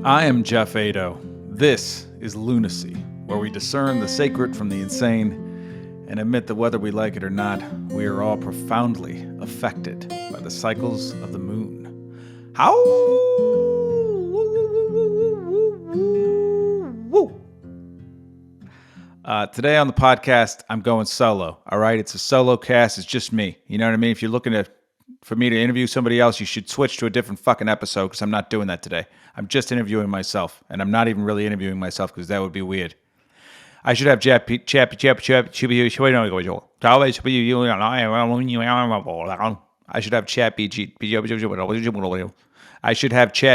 I am Geoff Eido. This is Lunacy, where we discern the sacred from the insane and admit that whether we like it or not, we are all profoundly affected by the cycles of the moon. How? Today on the podcast, I'm going solo. All right, it's a solo cast. It's just me. You know what I mean? If you're looking for me to interview somebody else, you should switch to a different fucking episode because I'm not doing that today. I'm just interviewing myself, and I'm not even really interviewing myself because that would be weird. I should have I should have Chat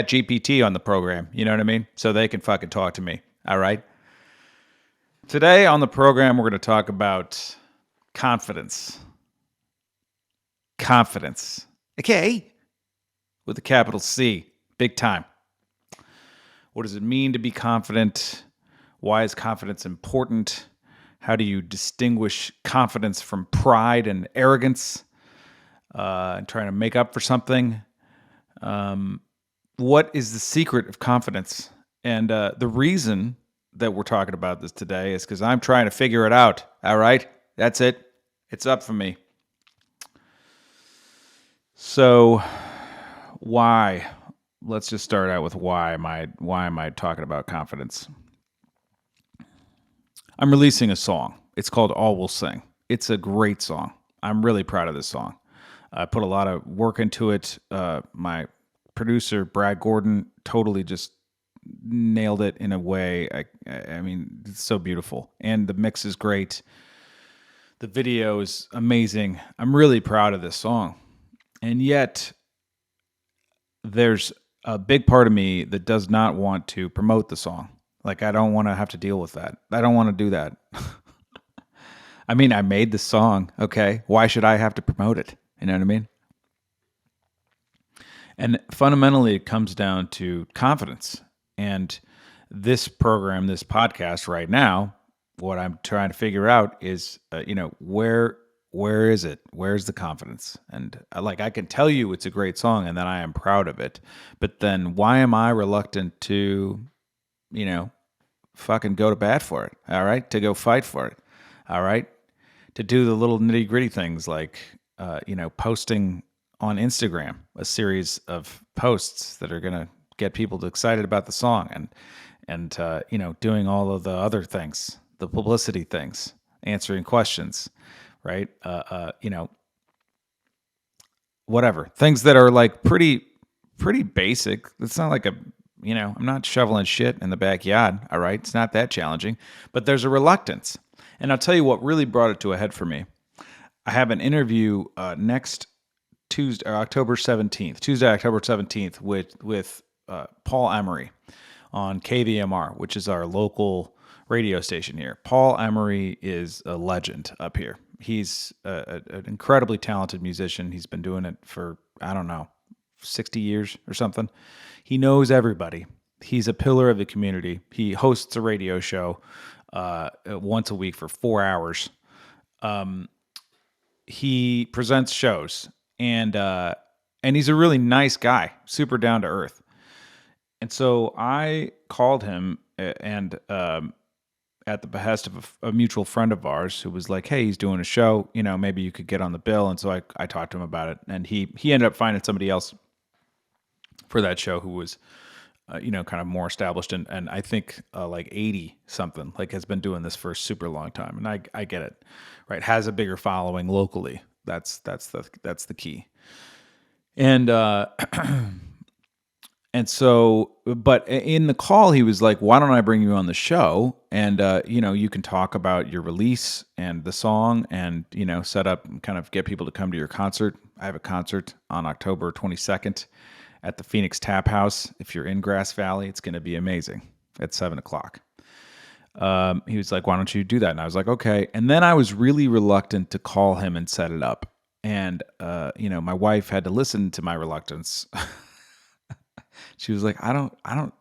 GPT on the program. You know what I mean? So they can fucking talk to me. All right. Today on the program, we're going to talk about confidence. Confidence. Okay. With a capital C. Big time. What does it mean to be confident? Why is confidence important? How do you distinguish confidence from pride and arrogance? And trying to make up for something? What is the secret of confidence? And the reason that we're talking about this today is because I'm trying to figure it out. All right? That's it. It's up for me. So, why? Let's just start out with why am I talking about confidence? I'm releasing a song. It's called All We'll Sing. It's a great song. I'm really proud of this song. I put a lot of work into it. My producer, Brad Gordon, totally just nailed it in a way. I mean, it's so beautiful. And the mix is great. The video is amazing. I'm really proud of this song. And yet, there's a big part of me that does not want to promote the song. Like, I don't want to have to deal with that. I don't want to do that. I mean, I made the song, okay? Why should I have to promote it? You know what I mean? And fundamentally, it comes down to confidence. And this program, this podcast right now, what I'm trying to figure out is, where is it? Where's the confidence? And I can tell you it's a great song and that I am proud of it. But then why am I reluctant to, fucking go to bat for it? All right. To go fight for it. All right. To do the little nitty gritty things like, posting on Instagram a series of posts that are going to get people excited about the song and doing all of the other things, the publicity things, answering questions, right? Whatever. Things that are like pretty basic. It's not like I'm not shoveling shit in the backyard, all right? It's not that challenging, but there's a reluctance. And I'll tell you what really brought it to a head for me. I have an interview next Tuesday, October 17th, with Paul Emery on KVMR, which is our local radio station here. Paul Emery is a legend up here. He's an incredibly talented musician. He's been doing it for, 60 years or something. He knows everybody. He's a pillar of the community. He hosts a radio show once a week for 4 hours. He presents shows, and he's a really nice guy, super down to earth. And so I called him and at the behest of a mutual friend of ours who was like, hey, he's doing a show, maybe you could get on the bill. And so I talked to him about it, and he ended up finding somebody else for that show who was, kind of more established and I think like 80 something, like has been doing this for a super long time. And I get it, right? Has a bigger following locally. That's the key. And, and so, but in the call, he was like, why don't I bring you on the show? And, you can talk about your release and the song and, set up and kind of get people to come to your concert. I have a concert on October 22nd at the Phoenix Tap House. If you're in Grass Valley, it's going to be amazing at 7:00. He was like, why don't you do that? And I was like, okay. And then I was really reluctant to call him and set it up. And, my wife had to listen to my reluctance. She was like,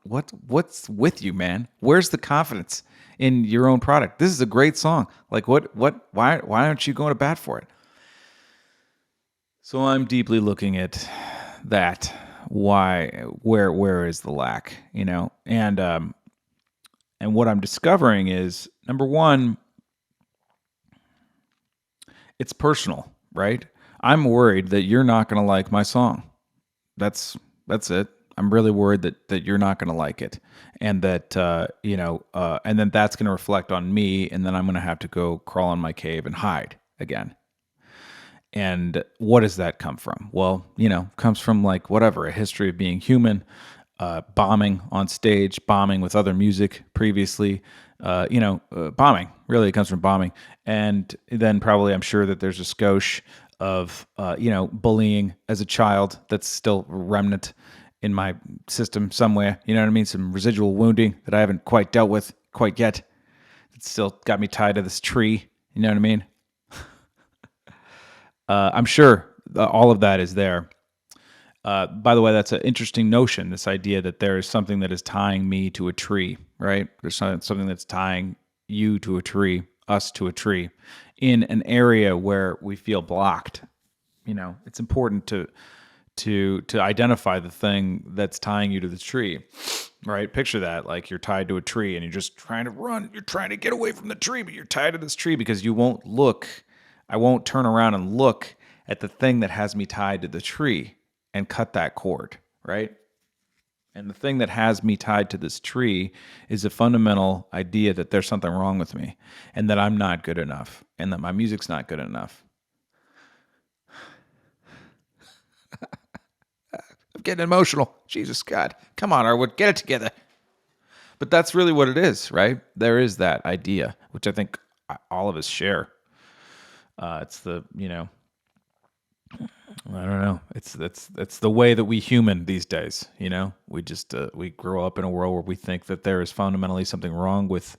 what's with you, man? Where's the confidence in your own product? This is a great song. Like, why aren't you going to bat for it? So I'm deeply looking at that why, where is the lack, and what I'm discovering is, number one, it's personal, right? I'm worried that you're not going to like my song. That's that's it. I'm really worried that you're not going to like it, and that and then that's going to reflect on me, and then I'm going to have to go crawl in my cave and hide again. And what does that come from? Well, comes from like whatever, a history of being human, bombing on stage, bombing with other music previously, bombing. Really, it comes from bombing. And then probably I'm sure that there's a skosh of, bullying as a child that's still remnant in my system somewhere. You know what I mean? Some residual wounding that I haven't quite dealt with quite yet. It's still got me tied to this tree. You know what I mean? I'm sure all of that is there. By the way, that's an interesting notion, this idea that there is something that is tying me to a tree, right? There's something that's tying you to a tree, us to a tree, in an area where we feel blocked. It's important to identify the thing that's tying you to the tree, right? Picture that, like you're tied to a tree and you're just trying to run. You're trying to get away from the tree, but you're tied to this tree because you won't look. I won't turn around and look at the thing that has me tied to the tree and cut that cord, right? And the thing that has me tied to this tree is a fundamental idea that there's something wrong with me and that I'm not good enough and that my music's not good enough. I'm getting emotional. Jesus God. Come on, Arwood, get it together. But that's really what it is, right? There is that idea, which I think all of us share. It's the, I don't know. It's the way that we human these days, We just we grow up in a world where we think that there is fundamentally something wrong with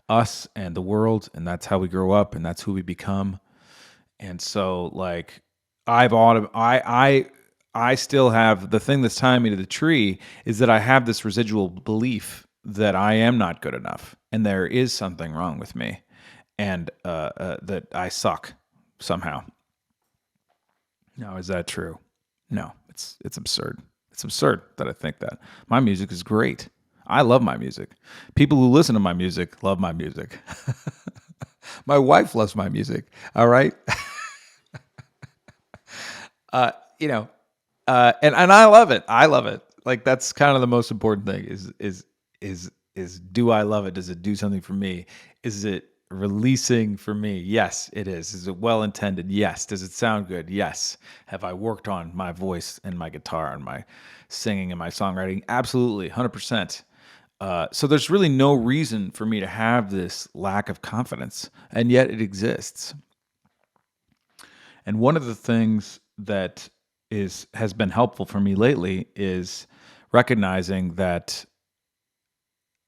us and the world, and that's how we grow up and that's who we become. And so like I still have the thing that's tying me to the tree is that I have this residual belief that I am not good enough and there is something wrong with me and that I suck somehow. Now, is that true? No, it's absurd. It's absurd that I think that. My music is great. I love my music. People who listen to my music love my music. My wife loves my music. All right. uh, you know, and I love it. I love it. Like that's kind of the most important thing is do I love it? Does it do something for me? Is it releasing for me? Yes, it is. Is it well intended? Yes. Does it sound good? Yes. Have I worked on my voice and my guitar and my singing and my songwriting? Absolutely, 100%. So there's really no reason for me to have this lack of confidence, and yet it exists. And one of the things that has been helpful for me lately is recognizing that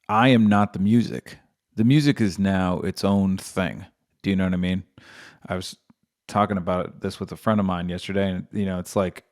I am not the music. The music is now its own thing. Do you know what I mean? I was talking about this with a friend of mine yesterday, and it's like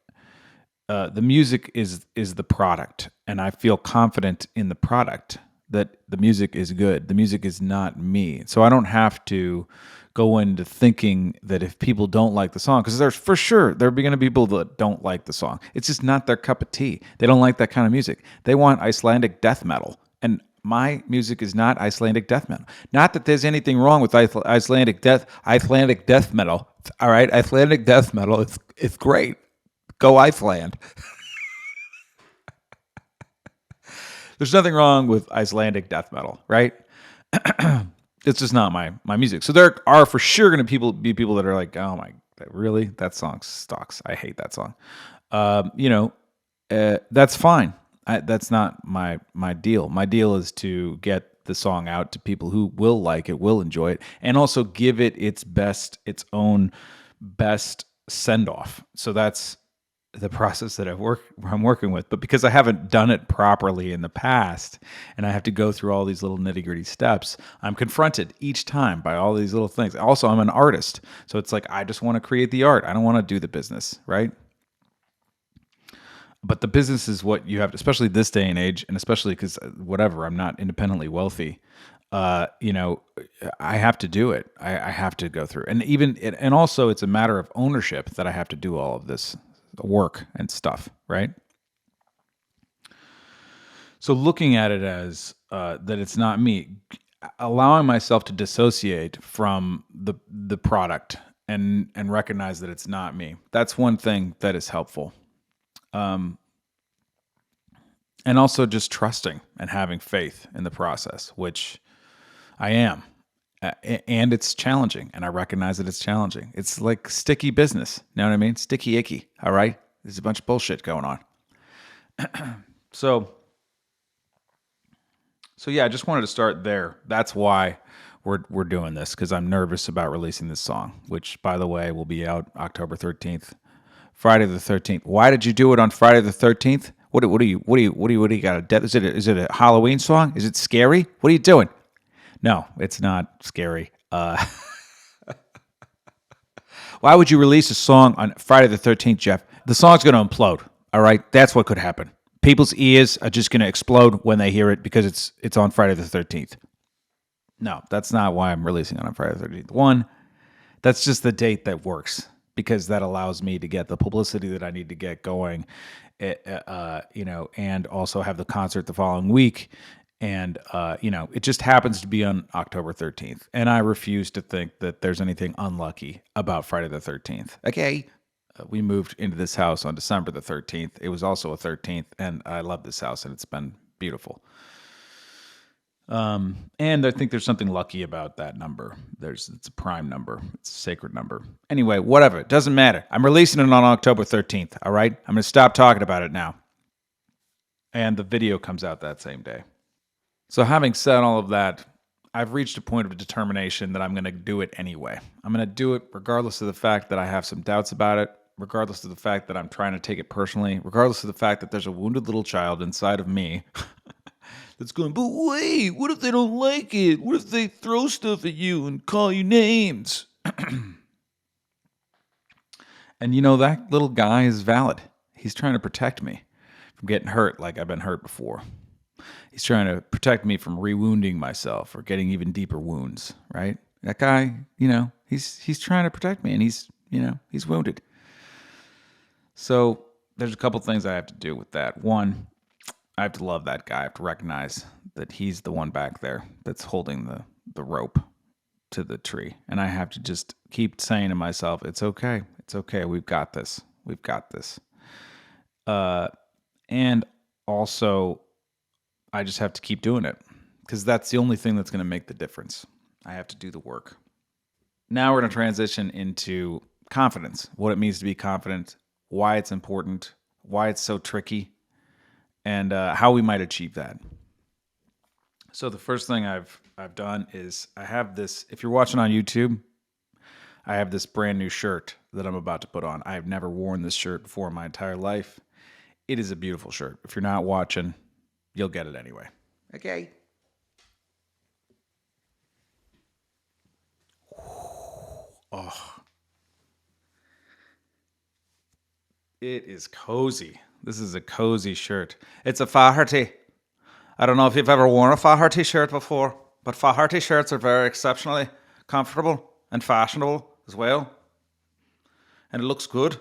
the music is the product, and I feel confident in the product that the music is good. The music is not me, so I don't have to go into thinking that if people don't like the song, because there's for sure there are going to be people that don't like the song. It's just not their cup of tea. They don't like that kind of music. They want Icelandic death metal, and my music is not Icelandic death metal. Not that there's anything wrong with Icelandic death metal. All right, Icelandic death metal. It's great. Go Iceland. There's nothing wrong with Icelandic death metal, right? It's just not my music. So there are for sure going to be people that are like, oh my, really? That song sucks. I hate that song. That's fine. That's not my deal. My deal is to get the song out to people who will like it, will enjoy it, and also give it its own best send off. So that's the process that I'm working with. But because I haven't done it properly in the past and I have to go through all these little nitty-gritty steps, I'm confronted each time by all these little things. Also, I'm an artist. So it's like I just want to create the art. I don't want to do the business, right? But the business is what you have to, especially this day and age, and especially because whatever, I'm not independently wealthy. I have to do it. I have to go through, and also it's a matter of ownership that I have to do all of this work and stuff, right? So looking at it as that it's not me, allowing myself to dissociate from the product and recognize that it's not me. That's one thing that is helpful. And also just trusting and having faith in the process, which I am. And it's challenging, and I recognize that it's challenging. It's like sticky business. You know what I mean? Sticky icky. All right? There's a bunch of bullshit going on. So yeah, I just wanted to start there. That's why we're doing this, because I'm nervous about releasing this song, which, by the way, will be out October 13th, Friday the 13th. Why did you do it on Friday the 13th? What do you got? Is it a Halloween song? Is it scary? What are you doing? No, it's not scary. Why would you release a song on Friday the 13th, Geoff? The song's going to implode. All right, that's what could happen. People's ears are just going to explode when they hear it because it's on Friday the 13th. No, that's not why I'm releasing it on Friday the 13th. One, that's just the date that works because that allows me to get the publicity that I need to get going, and also have the concert the following week. And, it just happens to be on October 13th. And I refuse to think that there's anything unlucky about Friday the 13th. Okay. We moved into this house on December the 13th. It was also a 13th, and I love this house, and it's been beautiful. And I think there's something lucky about that number. It's a prime number. It's a sacred number. Anyway, whatever. It doesn't matter. I'm releasing it on October 13th, all right? I'm going to stop talking about it now. And the video comes out that same day. So having said all of that, I've reached a point of determination that I'm going to do it anyway. I'm going to do it regardless of the fact that I have some doubts about it, regardless of the fact that I'm trying to take it personally, regardless of the fact that there's a wounded little child inside of me that's going, but wait, what if they don't like it? What if they throw stuff at you and call you names? And that little guy is valid. He's trying to protect me from getting hurt like I've been hurt before. He's trying to protect me from rewounding myself or getting even deeper wounds, right? That guy, he's trying to protect me, and he's wounded. So there's a couple things I have to do with that. One, I have to love that guy. I have to recognize that he's the one back there that's holding the rope to the tree. And I have to just keep saying to myself, it's okay. It's okay. We've got this. We've got this. And also, I just have to keep doing it because that's the only thing that's going to make the difference. I have to do the work. Now we're going to transition into confidence, what it means to be confident, why it's important, why it's so tricky, and how we might achieve that. So the first thing I've done is I have this, if you're watching on YouTube, I have this brand new shirt that I'm about to put on. I've never worn this shirt before in my entire life. It is a beautiful shirt. If you're not watching, you'll get it anyway. Okay. Oh. It is cozy. This is a cozy shirt. It's a Faherty. I don't know if you've ever worn a Faherty shirt before, but Faherty shirts are very exceptionally comfortable and fashionable as well. And it looks good.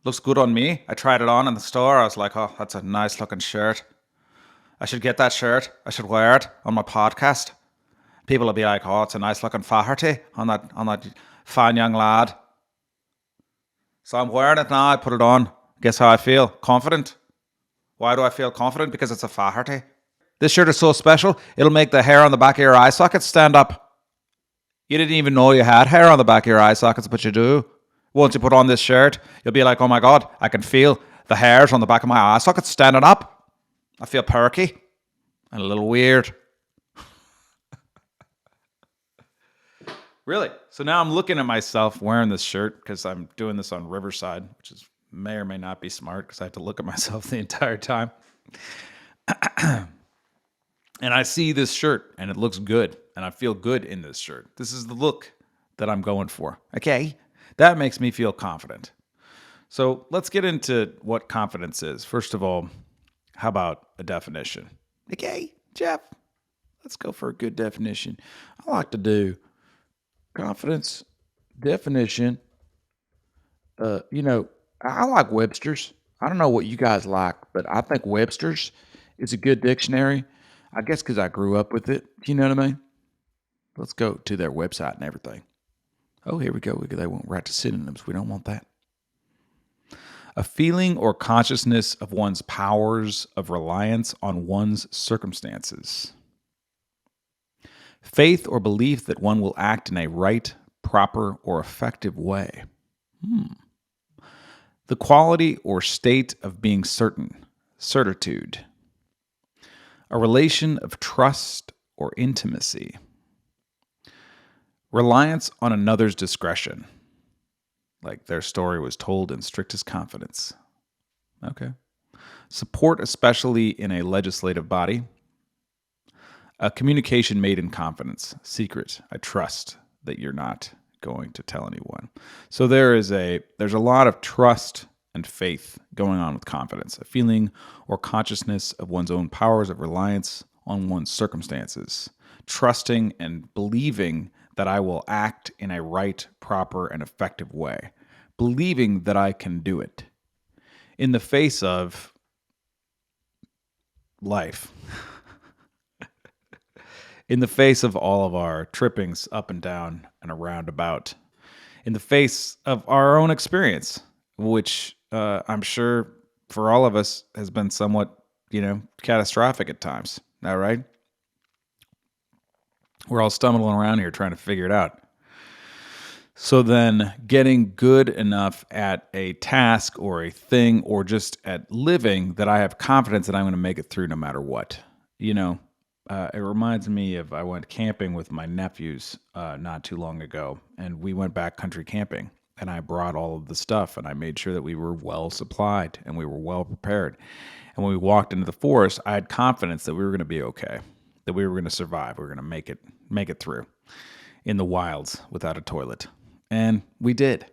Looks good on me. I tried it on in the store. I was like, oh, that's a nice looking shirt. I should get that shirt. I should wear it on my podcast. People will be like, oh, it's a nice looking Faherty on that fine young lad. So I'm wearing it now. I put it on. Guess how I feel? Confident. Why do I feel confident? Because it's a Faherty. This shirt is so special, it'll make the hair on the back of your eye sockets stand up. You didn't even know you had hair on the back of your eye sockets, but you do. Once you put on this shirt, you'll be like, oh my God, I can feel the hairs on the back of my eye sockets standing up. I feel perky and a little weird. Really? So now I'm looking at myself wearing this shirt because I'm doing this on Riverside, which may or may not be smart because I have to look at myself the entire time. And I see this shirt and it looks good and I feel good in this shirt. This is the look that I'm going for. Okay? That makes me feel confident. So let's get into what confidence is. First of all, how about a definition? Okay, Geoff, let's go for a good definition. I like to do confidence definition. I like Webster's. I don't know what you guys like, but I think Webster's It's a good dictionary. I guess because I grew up with it. You know what I mean? Let's go to their website and everything. Oh, here we go. They won't write to synonyms. We don't want that. A feeling or consciousness of one's powers of reliance on one's circumstances. Faith or belief that one will act in a right, proper, or effective way. The quality or state of being certain, certitude. A relation of trust or intimacy. Reliance on another's discretion. Like their story was told in strictest confidence. Okay. Support, especially in a legislative body. A communication made in confidence, secret. I trust that you're not going to tell anyone. So there's a lot of trust and faith going on with confidence, a feeling or consciousness of one's own powers of reliance on one's circumstances, trusting and believing that I will act in a right, proper, and effective way, believing that I can do it in the face of life. In the face of all of our trippings up and down and around about, in the face of our own experience, which I'm sure for all of us has been somewhat, catastrophic at times. All right. We're all stumbling around here trying to figure it out. So then getting good enough at a task or a thing or just at living that I have confidence that I'm going to make it through no matter what. It reminds me of I went camping with my nephews not too long ago, and we went backcountry camping, and I brought all of the stuff, and I made sure that we were well supplied and we were well prepared. And when we walked into the forest, I had confidence that we were going to be okay, that we were going to survive, we were going to make it through in the wilds without a toilet, and we did.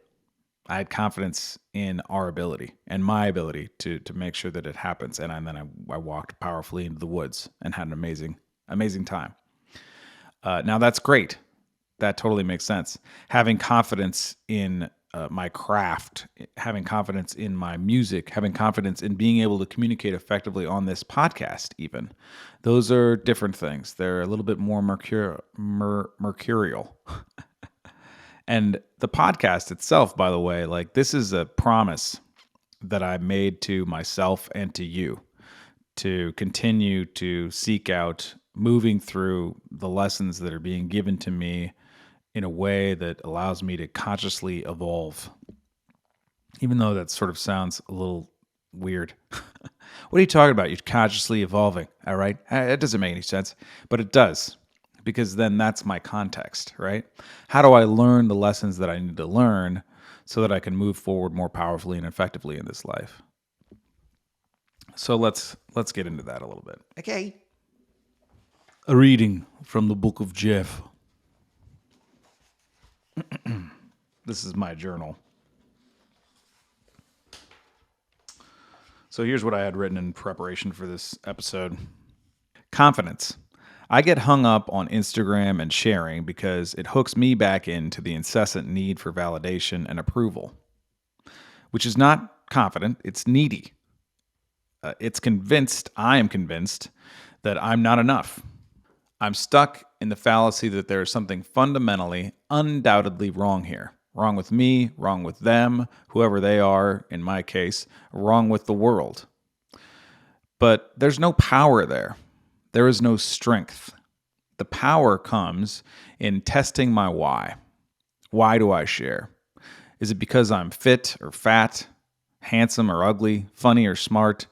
I had confidence in our ability and my ability to make sure that it happens. And then I walked powerfully into the woods and had an amazing time. Now that's great. That totally makes sense. Having confidence in my craft, having confidence in my music, having confidence in being able to communicate effectively on this podcast, even. Those are different things. They're a little bit more mercurial. And the podcast itself, by the way, like this is a promise that I made to myself and to you to continue to seek out moving through the lessons that are being given to me in a way that allows me to consciously evolve. Even though that sort of sounds a little weird. What are you talking about? You're consciously evolving, all right? It doesn't make any sense, but it does. Because then that's my context, right? How do I learn the lessons that I need to learn so that I can move forward more powerfully and effectively in this life? So let's get into that a little bit. Okay. A reading from the book of Geoff. This is my journal. So here's what I had written in preparation for this episode. Confidence. I get hung up on Instagram and sharing because it hooks me back into the incessant need for validation and approval, which is not confident, it's needy. I am convinced that I'm not enough. I'm stuck in the fallacy that there is something fundamentally, undoubtedly wrong here. Wrong with me, wrong with them, whoever they are, in my case, wrong with the world. But there's no power there. There is no strength. The power comes in testing my why. Why do I share? Is it because I'm fit or fat, handsome or ugly, funny or smart?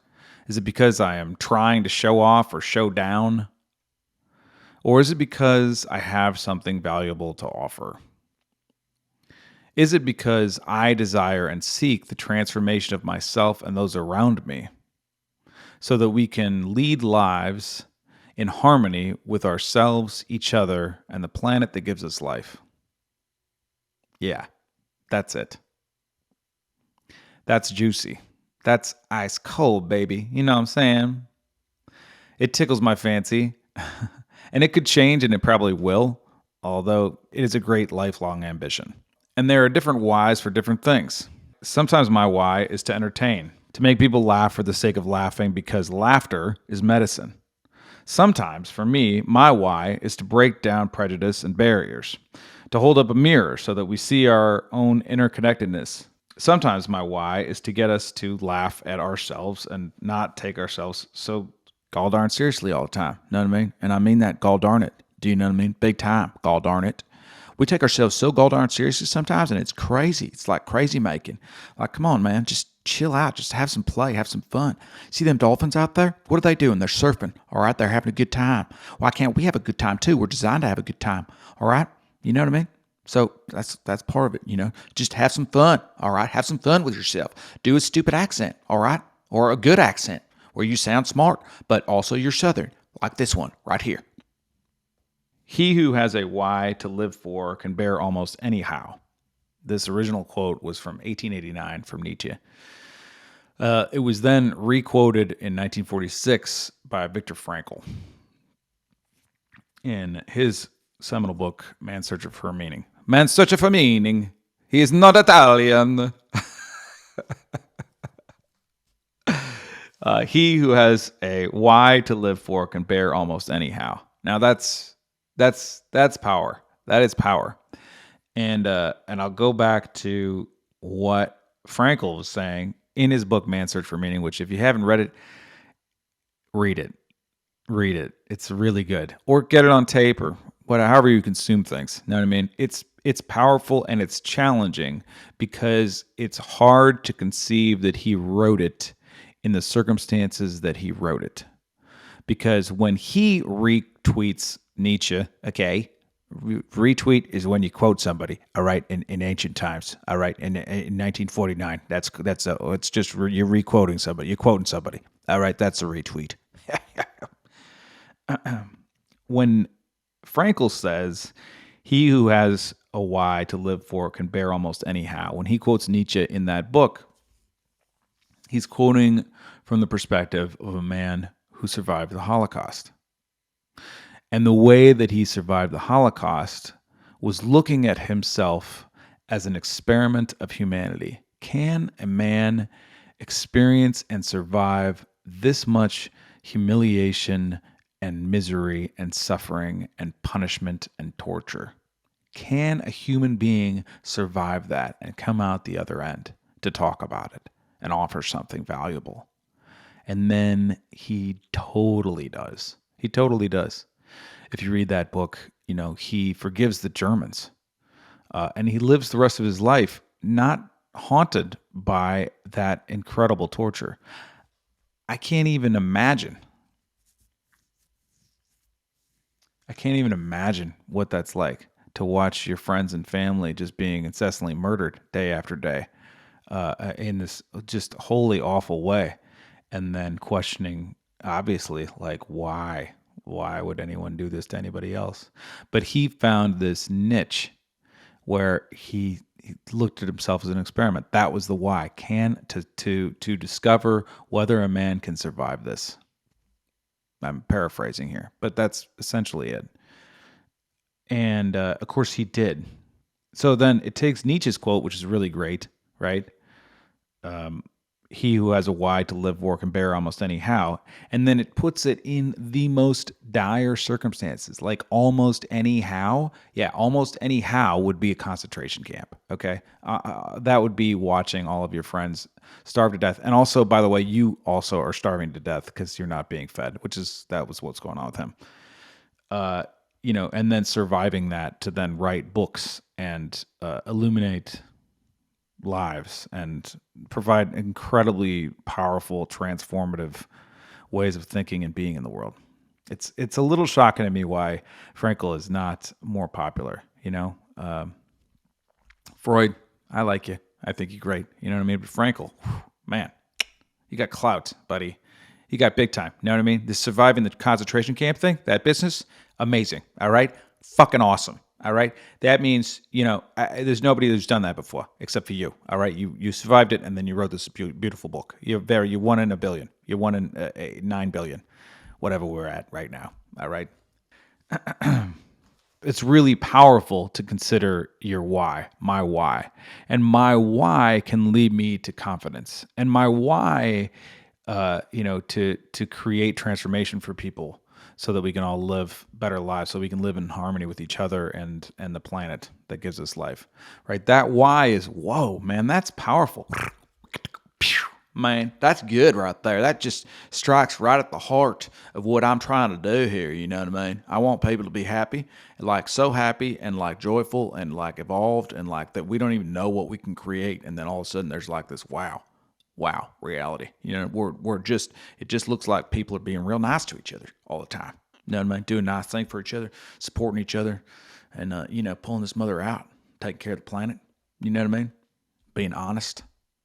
Is it because I am trying to show off or show down? Or is it because I have something valuable to offer? Is it because I desire and seek the transformation of myself and those around me so that we can lead lives in harmony with ourselves, each other, and the planet that gives us life? Yeah, that's it. That's juicy. That's ice cold, baby. You know what I'm saying? It tickles my fancy. And it could change, and it probably will, although it is a great lifelong ambition. And there are different whys for different things. Sometimes my why is to entertain. to make people laugh for the sake of laughing because laughter is medicine. Sometimes, for me, my why is to break down prejudice and barriers, to hold up a mirror so that we see our own interconnectedness. Sometimes my why is to get us to laugh at ourselves and not take ourselves so gall darn seriously all the time. Know what I mean? And I mean that gall darn it. Do you know what I mean? Big time, gall darn it. We take ourselves so gall darn seriously sometimes, and it's crazy. It's like crazy making. Like, come on, man, just chill out. Just have some play, have some fun. See them dolphins out there? What are they doing? They're surfing. All right, they're having a good time. Why can't we have a good time too? We're designed to have a good time. All right, you know what I mean? So that's part of it, you know. Just have some fun. All right, have some fun with yourself. Do a stupid accent. All right, or a good accent where you sound smart, but also you're Southern, like this one right here. He who has a why to live for can bear almost any how. This original quote was from 1889 from Nietzsche. It was then requoted in 1946 by Viktor Frankel in his seminal book, Man's Search for Meaning. Man's searching for meaning. He is not Italian. He who has a why to live for can bear almost any how. Now that's power. That is power. And I'll go back to what Frankel was saying in his book Man's Search for Meaning, which if you haven't read it, read it. Read it. It's really good. Or get it on tape or whatever, however you consume things. You know what I mean? It's powerful and it's challenging because it's hard to conceive that he wrote it in the circumstances that he wrote it. Because when he retweets Nietzsche, okay, retweet is when you quote somebody, all right, in ancient times, all right, in 1949. It's just you're requoting somebody, you're quoting somebody, all right, that's a retweet. When Frankel says, he who has a why to live for can bear almost any how, when he quotes Nietzsche in that book, he's quoting from the perspective of a man who survived the Holocaust. And the way that he survived the Holocaust was looking at himself as an experiment of humanity. Can a man experience and survive this much humiliation and misery and suffering and punishment and torture? Can a human being survive that and come out the other end to talk about it and offer something valuable? And then he totally does. He totally does. If you read that book, you know, he forgives the Germans. And he lives the rest of his life not haunted by that incredible torture. I can't even imagine what that's like to watch your friends and family just being incessantly murdered day after day in this just wholly awful way. And then questioning, obviously, like, why? Why would anyone do this to anybody else? But he found this niche where he looked at himself as an experiment. That was the why. To discover whether a man can survive this. I'm paraphrasing here, but that's essentially it. And of course he did. So then it takes Nietzsche's quote, which is really great, right? He who has a why to live for can bear almost any how. And then it puts it in the most dire circumstances, like almost any how. Yeah, almost any how would be a concentration camp, okay? That would be watching all of your friends starve to death. And also, by the way, you also are starving to death because you're not being fed, that was what's going on with him. And then surviving that to then write books and illuminate lives and provide incredibly powerful, transformative ways of thinking and being in the world. It's a little shocking to me why Frankel is not more popular. Freud, I like you. I think you're great. You know what I mean? But Frankel, man, you got clout, buddy. You got big time. You know what I mean? This surviving the concentration camp thing, that business, amazing. All right? Fucking awesome. All right. That means, there's nobody who's done that before except for you. All right. You survived it. And then you wrote this beautiful book. You won in a billion. You won in 9 billion, whatever we're at right now. All right. it's really powerful to consider your why, my why. And my why can lead me to confidence. And my why, to create transformation for people so that we can all live better lives, so we can live in harmony with each other and the planet that gives us life. Right? That why is, whoa, man, that's powerful. Man, that's good right there. That just strikes right at the heart of what I'm trying to do here. You know what I mean? I want people to be happy, like so happy and like joyful and like evolved and like that we don't even know what we can create. And then all of a sudden there's like this wow reality. You know, it just looks like people are being real nice to each other all the time. You know what I mean? Doing nice things for each other, supporting each other, and pulling this mother out, taking care of the planet. You know what I mean? Being honest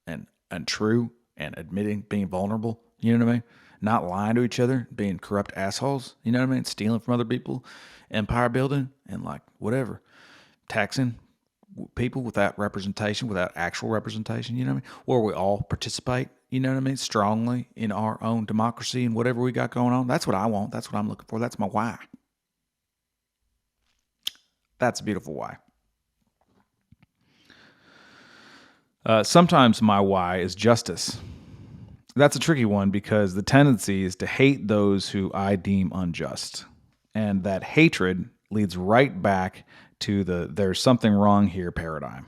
and true and admitting, being vulnerable, you know what I mean? Not lying to each other, being corrupt assholes, you know what I mean? Stealing from other people, empire building, and like whatever. Taxing people without representation, without actual representation, you know what I mean? Where we all participate, you know what I mean? Strongly in our own democracy and whatever we got going on. That's what I want. That's what I'm looking for. That's my why. That's a beautiful why. Sometimes my why is justice. That's a tricky one because the tendency is to hate those who I deem unjust. And that hatred leads right back to the there's something wrong here paradigm.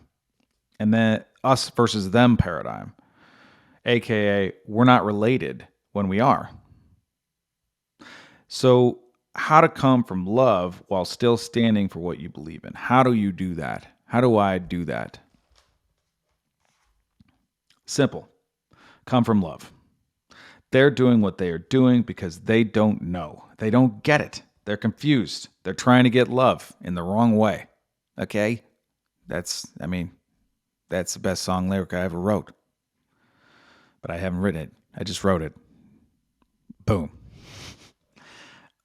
And then us versus them paradigm, AKA, we're not related when we are. So, how to come from love while still standing for what you believe in? How do you do that? How do I do that? Simple. Come from love. They're doing what they are doing because they don't know. They don't get it. They're confused. They're trying to get love in the wrong way. Okay? That's the best song lyric I ever wrote. But I haven't written it. I just wrote it. Boom.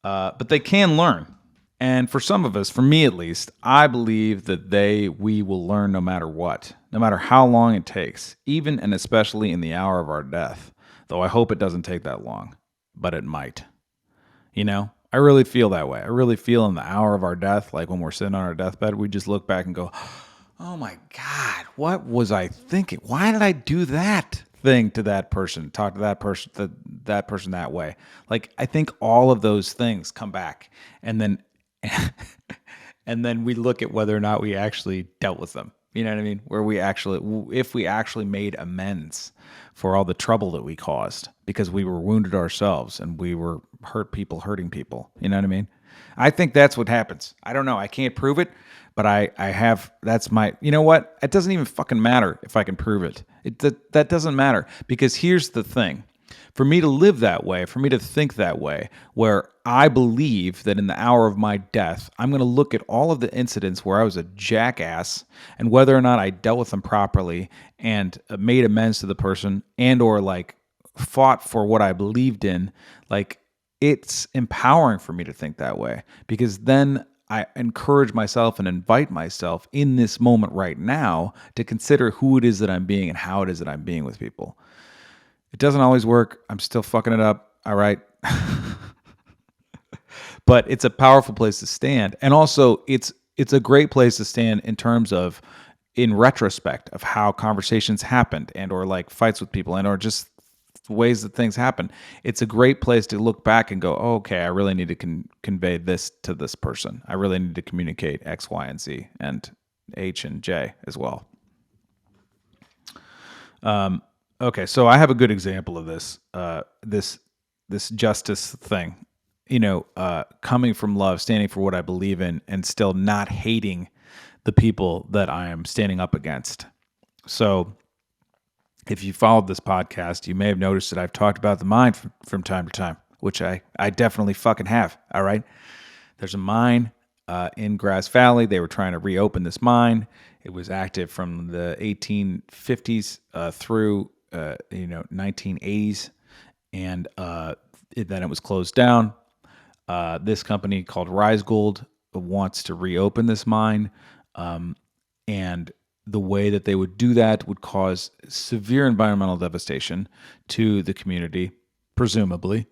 But they can learn. And for some of us, for me at least, I believe that we will learn no matter what, no matter how long it takes, even and especially in the hour of our death. Though I hope it doesn't take that long, but it might. You know, I really feel that way. I really feel in the hour of our death, like when we're sitting on our deathbed, we just look back and go, oh my God, what was I thinking? Why did I do that thing to that person, talk to that person, that person that way? Like, I think all of those things come back and then and then we look at whether or not we actually dealt with them. You know what I mean? If we actually made amends for all the trouble that we caused because we were wounded ourselves and we were hurting people. You know what I mean? I think that's what happens. I don't know. I can't prove it, but that's my, you know what? It doesn't even fucking matter if I can prove it. That doesn't matter because here's the thing. For me to live that way, for me to think that way, where I believe that in the hour of my death, I'm going to look at all of the incidents where I was a jackass and whether or not I dealt with them properly and made amends to the person and or like fought for what I believed in, like it's empowering for me to think that way because then I encourage myself and invite myself in this moment right now to consider who it is that I'm being and how it is that I'm being with people. It doesn't always work. I'm still fucking it up. All right. But it's a powerful place to stand. And also it's a great place to stand in terms of in retrospect of how conversations happened and or like fights with people and or just ways that things happen. It's a great place to look back and go, oh, okay, I really need to convey this to this person. I really need to communicate X, Y, and Z and H and J as well. Okay, so I have a good example of this. This justice thing, coming from love, standing for what I believe in, and still not hating the people that I am standing up against. So, if you followed this podcast, you may have noticed that I've talked about the mine from time to time, which I definitely fucking have. All right, there's a mine in Grass Valley. They were trying to reopen this mine. It was active from the 1850s through 1980s, and then it was closed down. This company called Rise Gold wants to reopen this mine, and the way that they would do that would cause severe environmental devastation to the community, presumably,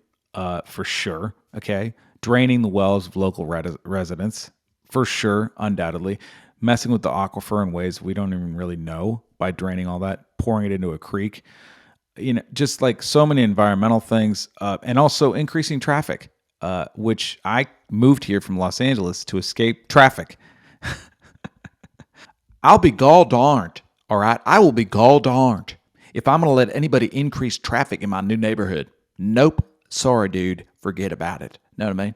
for sure. Okay, draining the wells of local residents, for sure, undoubtedly. Messing with the aquifer in ways we don't even really know by draining all that, pouring it into a creek, just like so many environmental things, and also increasing traffic, which I moved here from Los Angeles to escape traffic. I'll be gall darned. All right. I will be gall darned if I'm going to let anybody increase traffic in my new neighborhood. Nope. Sorry, dude. Forget about it. Know what I mean?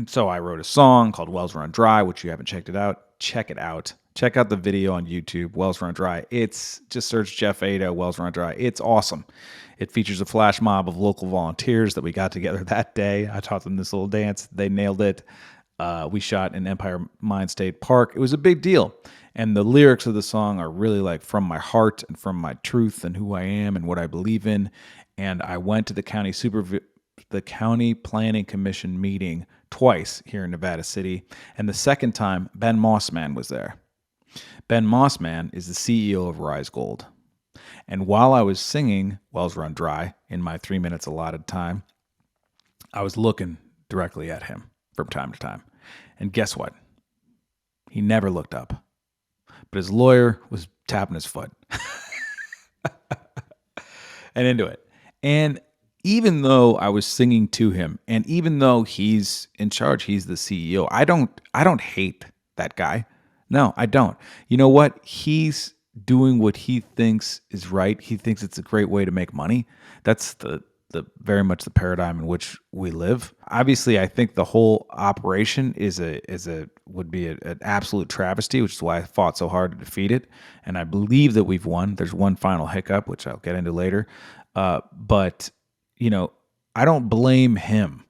So I wrote a song called Wells Run Dry, which you haven't checked it out. Check it out. Check out the video on YouTube, Wells Run Dry. It's just search Geoff Eido, Wells Run Dry. It's awesome. It features a flash mob of local volunteers that we got together that day. I taught them this little dance. They nailed it. We shot in Empire Mine State Park. It was a big deal. And the lyrics of the song are really like from my heart and from my truth and who I am and what I believe in. And I went to the county planning commission meeting twice here in Nevada City. And the second time, Ben Mossman was there. Ben Mossman is the CEO of Rise Gold. And while I was singing Wells Run Dry in my 3 minutes allotted time, I was looking directly at him from time to time. And guess what? He never looked up. But his lawyer was tapping his foot and into it. And even though I was singing to him, and even though he's in charge, he's the CEO, I don't hate that guy. No, I don't. You know what? He's doing what he thinks is right. He thinks it's a great way to make money. That's the very much the paradigm in which we live. Obviously, I think the whole operation would be an absolute travesty, which is why I fought so hard to defeat it. And I believe that we've won. There's one final hiccup, which I'll get into later. But I don't blame him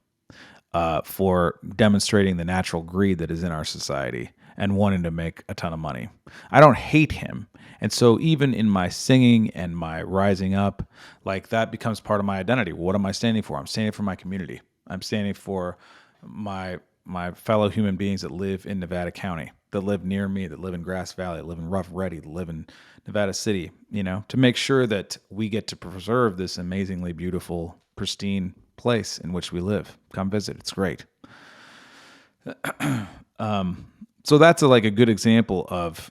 for demonstrating the natural greed that is in our society and wanting to make a ton of money. I don't hate him. And so even in my singing and my rising up, like that becomes part of my identity. What am I standing for? I'm standing for my community. I'm standing for my fellow human beings that live in Nevada County, that live near me, that live in Grass Valley, that live in Rough Ready, that live in Nevada City, to make sure that we get to preserve this amazingly beautiful, pristine place in which we live. Come visit. It's great. So that's like a good example of,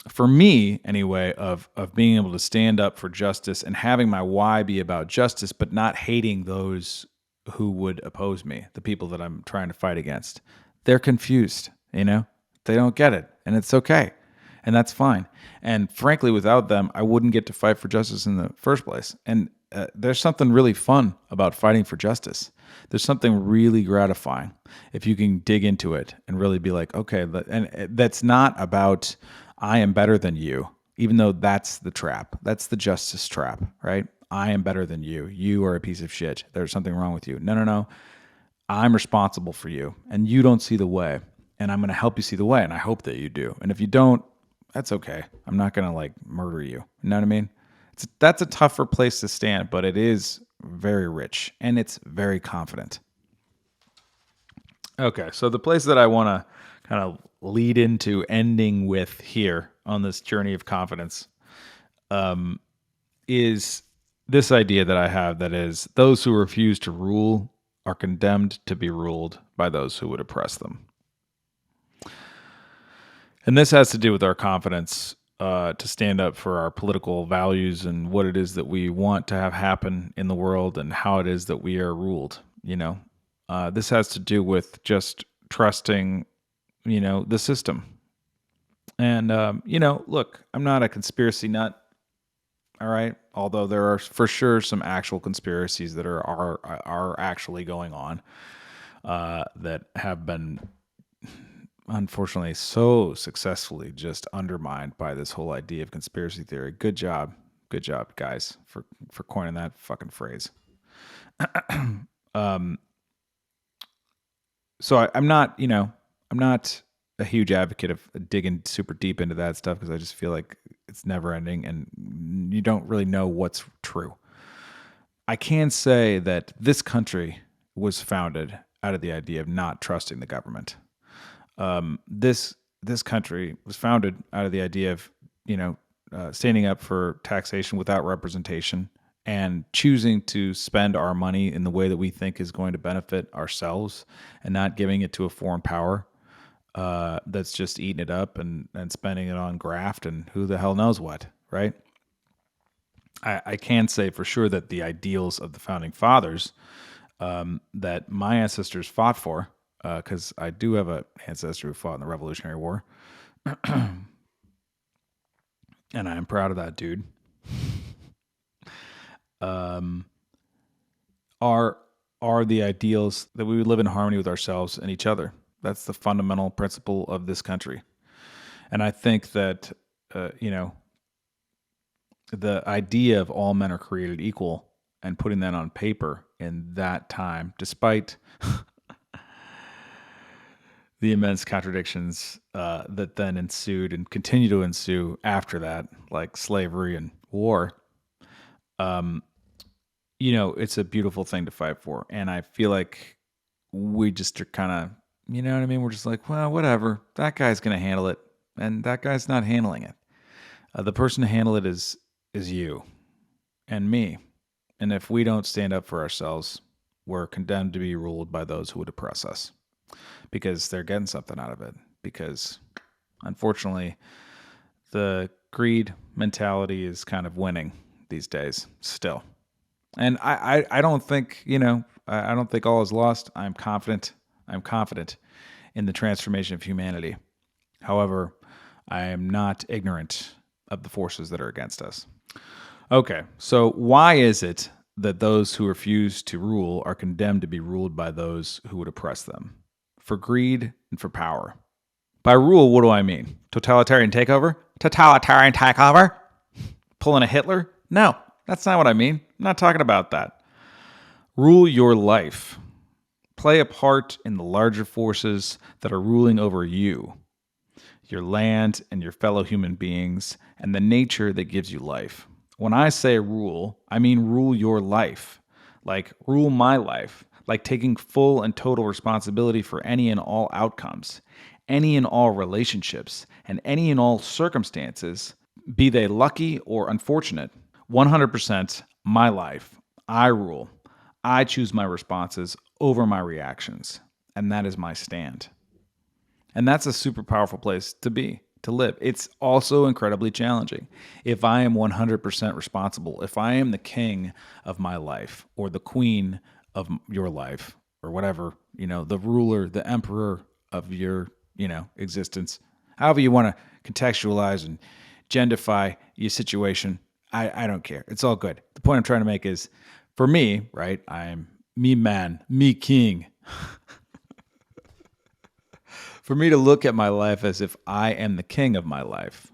for me anyway, of being able to stand up for justice and having my why be about justice, but not hating those who would oppose me, the people that I'm trying to fight against. They're confused, they don't get it, and it's okay. And that's fine. And frankly, without them, I wouldn't get to fight for justice in the first place. And there's something really fun about fighting for justice. There's something really gratifying if you can dig into it and really be like, okay, and that's not about I am better than you, even though that's the trap. That's the justice trap, right? I am better than you. You are a piece of shit. There's something wrong with you. No. I'm responsible for you, and you don't see the way, and I'm going to help you see the way, and I hope that you do. And if you don't, that's okay. I'm not going to murder you. You know what I mean? That's a tougher place to stand, but it is very rich, and it's very confident. Okay, so the place that I want to kind of lead into ending with here on this journey of confidence is this idea that I have, that is, those who refuse to rule are condemned to be ruled by those who would oppress them. And this has to do with our confidence to stand up for our political values and what it is that we want to have happen in the world and how it is that we are ruled. This has to do with just trusting, the system. And, look, I'm not a conspiracy nut. All right. Although there are for sure some actual conspiracies that are actually going on that have been unfortunately so successfully just undermined by this whole idea of conspiracy theory. Good job, guys, for coining that fucking phrase. So I'm not a huge advocate of digging super deep into that stuff because I just feel like it's never ending and you don't really know what's true. I can say that this country was founded out of the idea of not trusting the government. This country was founded out of the idea of standing up for taxation without representation and choosing to spend our money in the way that we think is going to benefit ourselves and not giving it to a foreign power that's just eating it up and spending it on graft and who the hell knows what, right? I can say for sure that the ideals of the founding fathers that my ancestors fought for, because I do have an ancestor who fought in the Revolutionary War, and I am proud of that dude, are the ideals that we would live in harmony with ourselves and each other. That's the fundamental principle of this country. And I think that, the idea of all men are created equal and putting that on paper in that time, despite the immense contradictions that then ensued and continue to ensue after that, like slavery and war, it's a beautiful thing to fight for. And I feel like we just are kind of, you know what I mean? We're just like, well, whatever. That guy's going to handle it. And that guy's not handling it. The person to handle it is you and me. And if we don't stand up for ourselves, we're condemned to be ruled by those who would oppress us because they're getting something out of it. Because unfortunately, the greed mentality is kind of winning these days still. And I don't think, I don't think all is lost. I'm confident in the transformation of humanity. However, I am not ignorant of the forces that are against us. Okay, so why is it that those who refuse to rule are condemned to be ruled by those who would oppress them? For greed and for power. By rule, what do I mean? Totalitarian takeover? Totalitarian takeover? Pulling a Hitler? No, that's not what I mean. I'm not talking about that. Rule your life. Play a part in the larger forces that are ruling over you, your land and your fellow human beings, and the nature that gives you life. When I say rule, I mean rule your life. Like rule my life. Like taking full and total responsibility for any and all outcomes, any and all relationships, and any and all circumstances, be they lucky or unfortunate. 100% my life. I rule. I choose my responses over my reactions. And that is my stand. And that's a super powerful place to be, to live. It's also incredibly challenging. If I am 100% responsible, if I am the king of my life or the queen of your life or whatever, the ruler, the emperor of your, existence, however you want to contextualize and gendify your situation, I don't care. It's all good. The point I'm trying to make is, for me, right, I'm me man, me king. For me to look at my life as if I am the king of my life,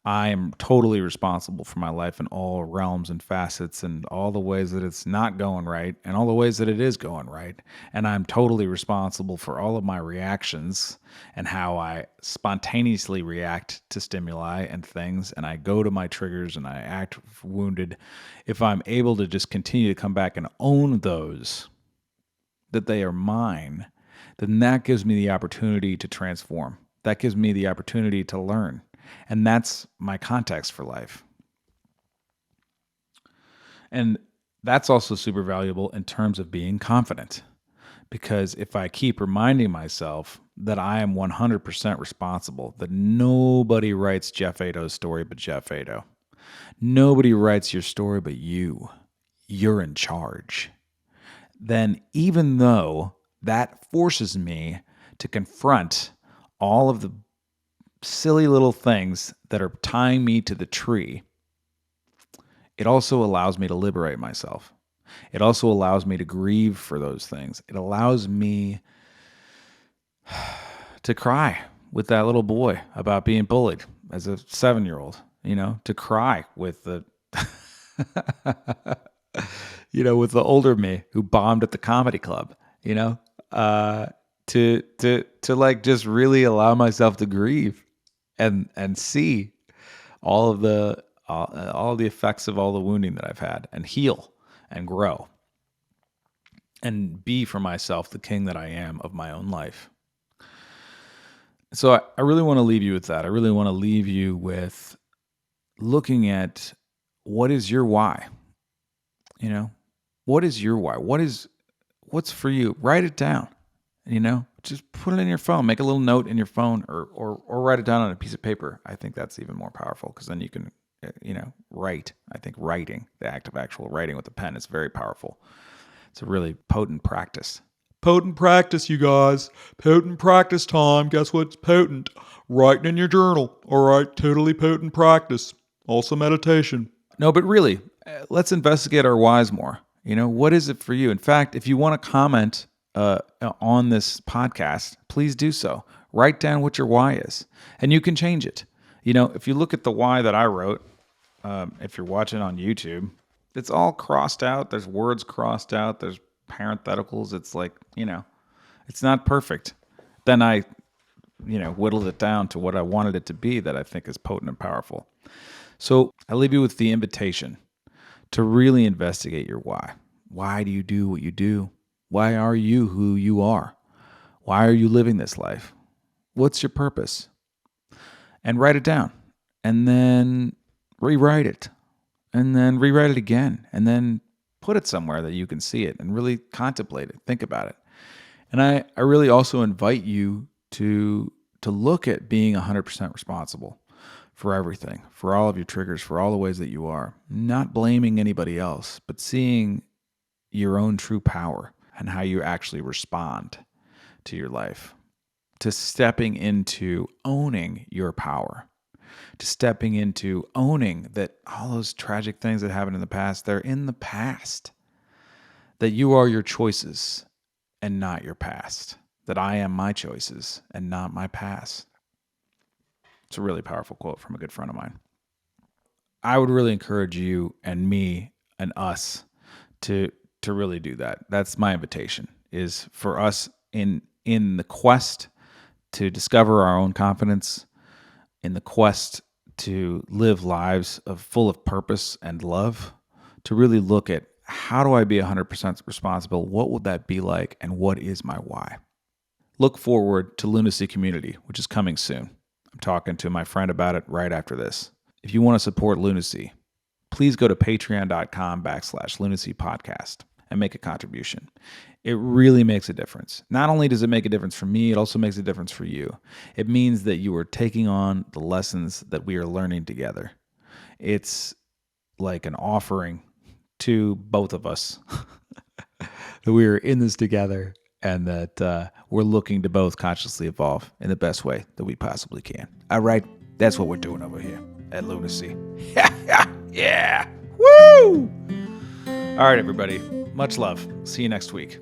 I am totally responsible for my life in all realms and facets and all the ways that it's not going right and all the ways that it is going right. And I'm totally responsible for all of my reactions and how I spontaneously react to stimuli and things. And I go to my triggers and I act wounded. If I'm able to just continue to come back and own those, that they are mine, then that gives me the opportunity to transform. That gives me the opportunity to learn. And that's my context for life. And that's also super valuable in terms of being confident. Because if I keep reminding myself that I am 100% responsible, that nobody writes Geoff Eido's story but Geoff Eido. Nobody writes your story but you. You're in charge. Then even though that forces me to confront all of the silly little things that are tying me to the tree, it also allows me to liberate myself. It also allows me to grieve for those things. It allows me to cry with that little boy about being bullied as a 7-year-old, to cry with the with the older me who bombed at the comedy club, to like just really allow myself to grieve and see all of the effects of all the wounding that I've had and heal and grow and be for myself the king that I am of my own life. So I really want to leave you with that. I really want to leave you with looking at what is your why? What is your why? What's for you? Write it down. Just put it in your phone. Make a little note in your phone, or write it down on a piece of paper. I think that's even more powerful because then you can, write. I think writing, the act of actual writing with a pen, is very powerful. It's a really potent practice. Potent practice, you guys. Potent practice time. Guess what's potent? Writing in your journal. All right, totally potent practice. Also meditation. No, but really, let's investigate our whys more. What is it for you? In fact, if you want to comment on this podcast, please do so. Write down what your why is, and you can change it. If you look at the why that I wrote, if you're watching on YouTube, it's all crossed out. There's words crossed out. There's parentheticals. It's like, it's not perfect. Then I, whittled it down to what I wanted it to be that I think is potent and powerful. So I leave you with the invitation to really investigate your why. Why do you do what you do? Why are you who you are? Why are you living this life? What's your purpose? And write it down. And then rewrite it. And then rewrite it again. And then put it somewhere that you can see it and really contemplate it. Think about it. And I really also invite you to look at being 100% responsible for everything, for all of your triggers, for all the ways that you are. Not blaming anybody else, but seeing your own true power and how you actually respond to your life. To stepping into owning your power. To stepping into owning that all those tragic things that happened in the past, they're in the past. That you are your choices and not your past. That I am my choices and not my past. It's a really powerful quote from a good friend of mine. I would really encourage you and me and us to really do that. That's my invitation, is for us in the quest to discover our own confidence, in the quest to live lives full of purpose and love, to really look at how do I be 100% responsible? What would that be like? And what is my why? Look forward to Lunacy Community, which is coming soon. I'm talking to my friend about it right after this. If you want to support Lunacy, please go to patreon.com/Lunacy podcast and make a contribution. It really makes a difference. Not only does it make a difference for me, it also makes a difference for you. It means that you are taking on the lessons that we are learning together. It's like an offering to both of us that we are in this together and that we're looking to both consciously evolve in the best way that we possibly can. All right, that's what we're doing over here at Lunacy. Yeah. Woo! All right, everybody. Much love. See you next week.